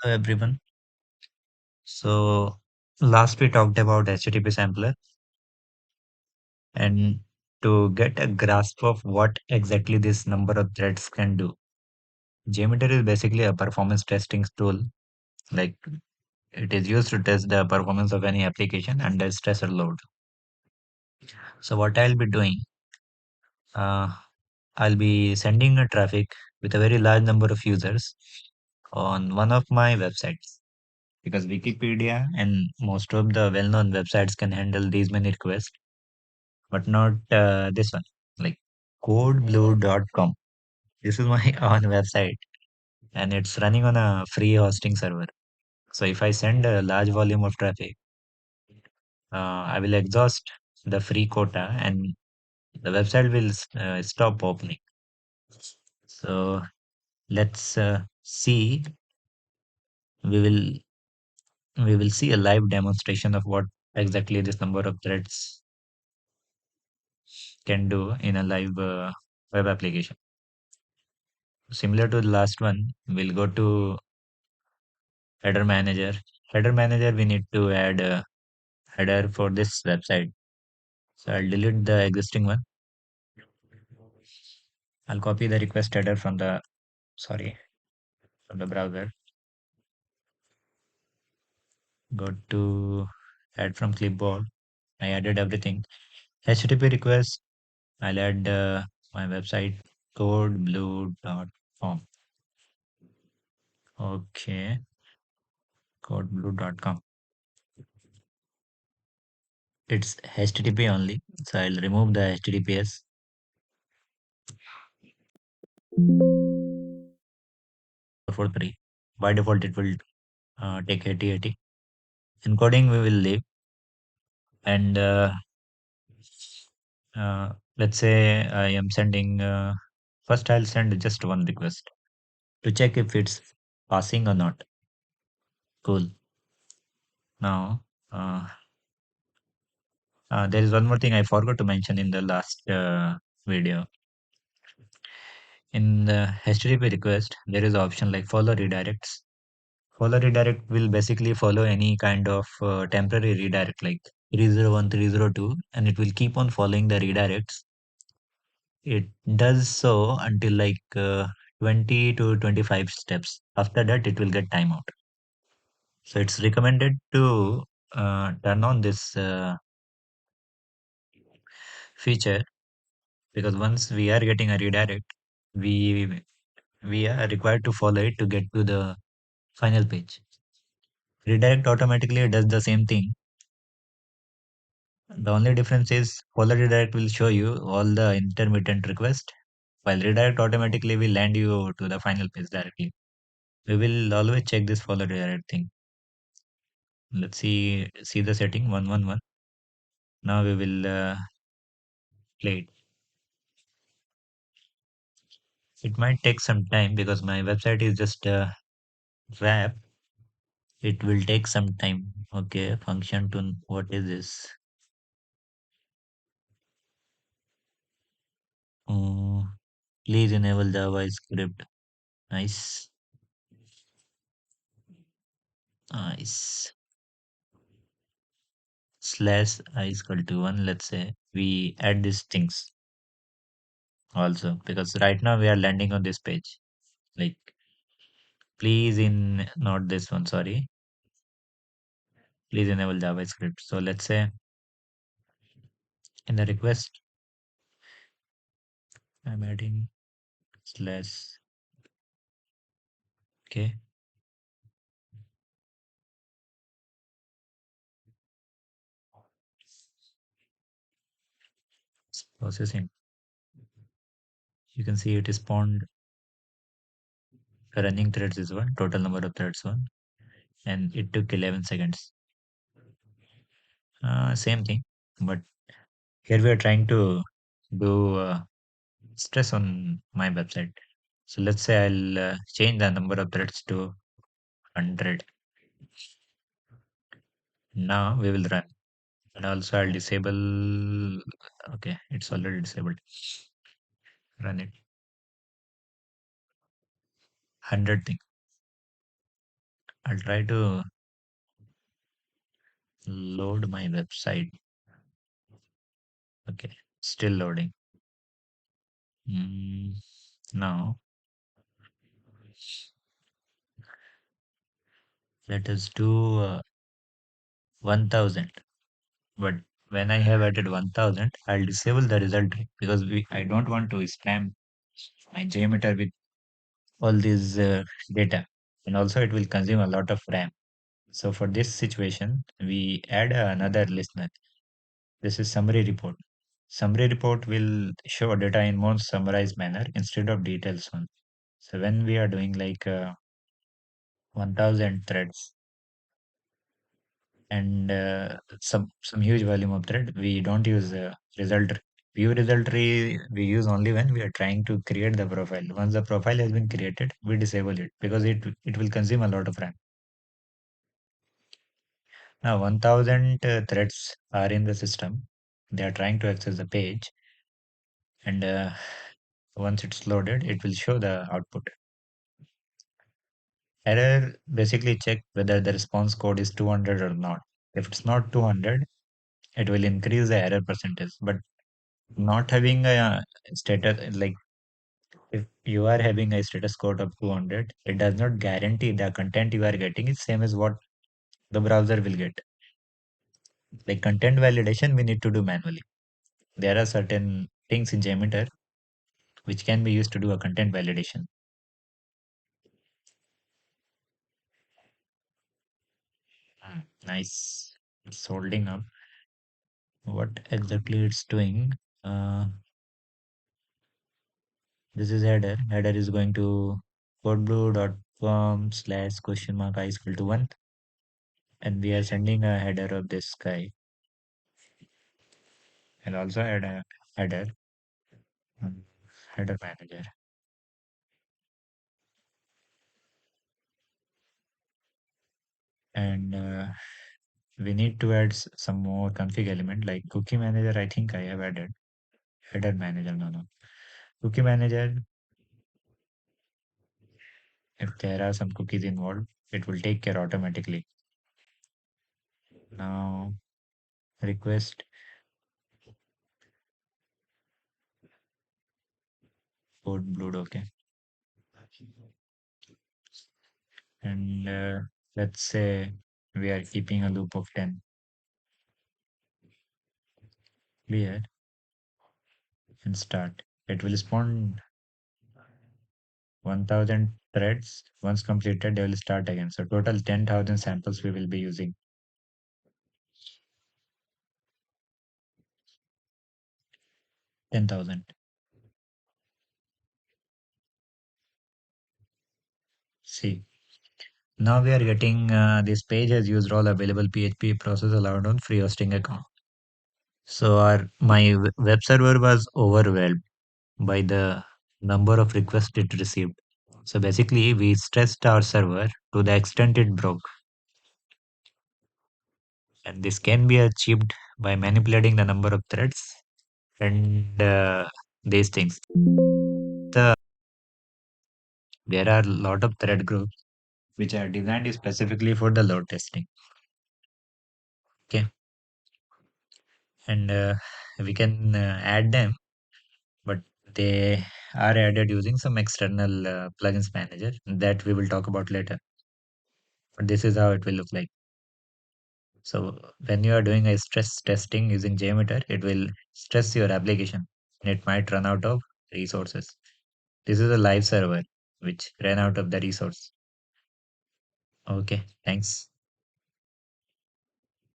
Hello everyone. So last we talked about HTTP sampler, and to get a grasp of what exactly this number of threads can do. Jmeter is basically a performance testing tool. Like it is used to test the performance of any application under stress or load. So what I'll be doing, uh, I'll be sending a traffic with a very large number of users on one of my websites, because Wikipedia and most of the well-known websites can handle these many requests, but not this one, like codeblue.com. This is my own website, and it's running on a free hosting server. So if I send a large volume of traffic, I will exhaust the free quota and the website will stop opening. So let's see. We will we will see a live demonstration of what exactly this number of threads can do in a live web application. Similar to the last one, we'll go to header manager. Header manager, we need to add a header for this website. So I'll delete the existing one. I'll copy the request header from the, sorry, from the browser. Go to add from clipboard. I added everything. HTTP request, I'll add my website codeblue.com. Okay, codeblue.com. It's HTTP only. So I'll remove the HTTPS. For 3. By default, it will take 8080. Encoding we will leave, and let's say I am sending. First, I'll send just one request to check if it's passing or not. Cool. Now, there is one more thing I forgot to mention in the last video. In the HTTP request, there is an option like follow redirects. Follow redirect will basically follow any kind of temporary redirect like 301, 302, and it will keep on following the redirects. It does so until like 20 to 25 steps. After that, it will get timeout. So it's recommended to turn on this feature, because once we are getting a redirect, we we are required to follow it to get to the final page. Redirect automatically does the same thing. The only difference is follow redirect will show you all the intermittent request, while redirect automatically will land you to the final page directly. We will always check this follow redirect thing. Let's see the setting 111. Now we will play it. It might take some time because my website is just a wrap. It will take some time. Okay, function to what is this? Uh, Please enable JavaScript. Nice, nice. Slash I is equal to 1. Let's say we add these things also, because right now we are landing on this page. Like, please in not this one, sorry. Please enable JavaScript. So let's say in the request, I'm adding slash. Okay, it's processing. You can see it is spawned. Running threads is 1, total number of threads 1, and it took 11 seconds. Same thing, but here we are trying to do stress on my website. So let's say I'll change the number of threads to 100. Now we will run, and also I'll disable. Okay, it's already disabled. Run it. 100 thing. I'll try to load my website. Okay, still loading. Mm, now let us do 1000. But when I have added 1000, I'll disable the result because I don't want to spam my JMeter with all this data. And also it will consume a lot of RAM. So for this situation, we add another listener. This is summary report. Summary report will show data in more summarized manner instead of details one. So when we are doing like 1000 threads and some huge volume of thread, we don't use result view result tree. We use only when we are trying to create the profile. Once the profile has been created, we disable it because it will consume a lot of RAM. Now 1000 threads are in the system. They are trying to access the page, and once it's loaded, it will show the output. Error basically check whether the response code is 200 or not. If it's not 200, it will increase the error percentage. But not having a status, like if you are having a status code of 200, it does not guarantee the content you are getting is same as what the browser will get. Like content validation, we need to do manually. There are certain things in Jmeter which can be used to do a content validation. Nice. It's holding up. What exactly it's doing? This is header. Header is going to codeblue.com slash question mark I is equal to 1. And we are sending a header of this guy. And also add a header, um, header manager. And we need to add some more config element like cookie manager. I think I have added header manager. No. Cookie manager, if there are some cookies involved, it will take care automatically. Now request code blue. Okay. And let's say we are keeping a loop of 10. Clear and start. It will spawn 1000 threads. Once completed, they will start again. So total 10,000 samples we will be using. 10,000. See, now we are getting this page has used all available PHP process allowed on free hosting account. So my web server was overwhelmed by the number of requests it received. So basically, we stressed our server to the extent it broke. And this can be achieved by manipulating the number of threads and these things. There are a lot of thread groups which are designed specifically for the load testing. Okay, and we can add them, but they are added using some external plugins manager that we will talk about later. But this is how it will look like. So when you are doing a stress testing using JMeter, it will stress your application and it might run out of resources. This is a live server which ran out of the resource. Okay, thanks.